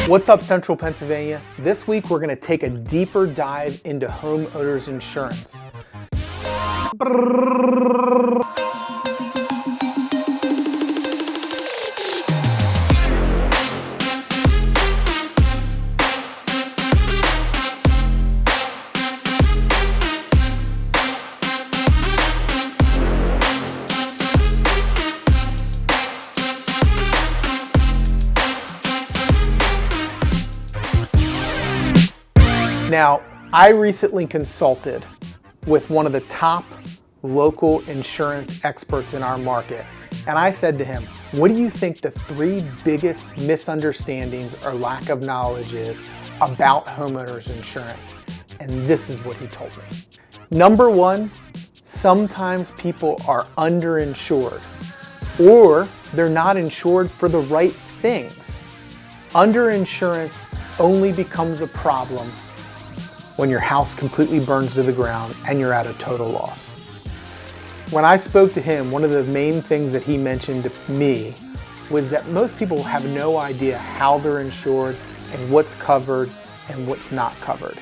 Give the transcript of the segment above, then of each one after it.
What's up, Central Pennsylvania? This week we're going to take a deeper dive into homeowners insurance. Now, I recently consulted with one of the top local insurance experts in our market, and I said to him, what do you think the 3 biggest misunderstandings or lack of knowledge is about homeowners insurance? And this is what he told me. Number 1, sometimes people are underinsured, or they're not insured for the right things. Underinsurance only becomes a problem when your house completely burns to the ground and you're at a total loss. When I spoke to him, one of the main things that he mentioned to me was that most people have no idea how they're insured and what's covered and what's not covered.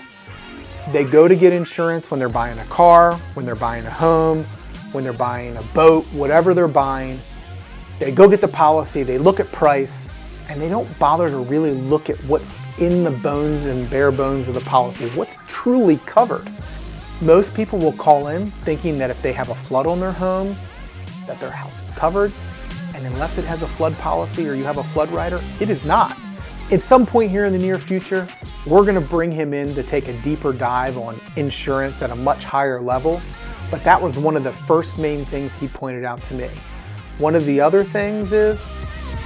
They go to get insurance when they're buying a car, when they're buying a home, when they're buying a boat, whatever they're buying. They go get the policy, they look at price, and they don't bother to really look at what's in the bones and bare bones of the policy, what's truly covered. Most people will call in thinking that if they have a flood on their home, that their house is covered, and unless it has a flood policy or you have a flood rider, it is not. At some point here in the near future, we're gonna bring him in to take a deeper dive on insurance at a much higher level, but that was one of the first main things he pointed out to me. One of the other things is,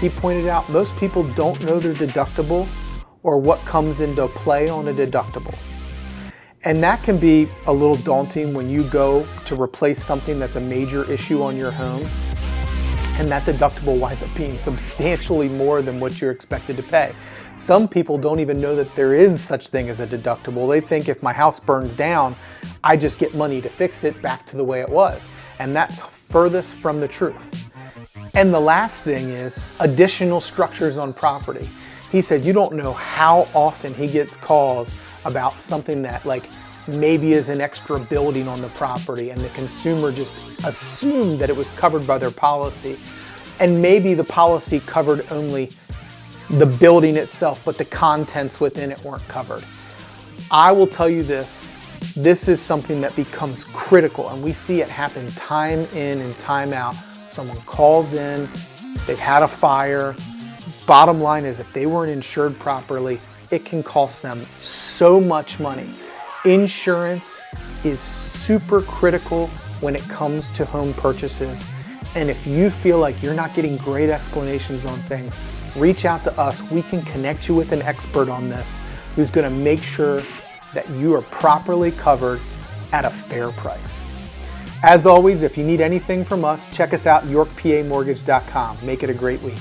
he pointed out most people don't know their deductible or what comes into play on a deductible. And that can be a little daunting when you go to replace something that's a major issue on your home and that deductible winds up being substantially more than what you're expected to pay. Some people don't even know that there is such thing as a deductible. They think if my house burns down, I just get money to fix it back to the way it was. And that's furthest from the truth. And the last thing is additional structures on property. He said you don't know how often he gets calls about something that maybe is an extra building on the property and the consumer just assumed that it was covered by their policy. And maybe the policy covered only the building itself, but the contents within it weren't covered. I will tell you this is something that becomes critical, and we see it happen time in and time out. Someone calls in, they've had a fire. Bottom line is if they weren't insured properly, it can cost them so much money. Insurance is super critical when it comes to home purchases. And if you feel like you're not getting great explanations on things, reach out to us. We can connect you with an expert on this who's going to make sure that you are properly covered at a fair price. As always, if you need anything from us, check us out at yorkpamortgage.com. Make it a great week.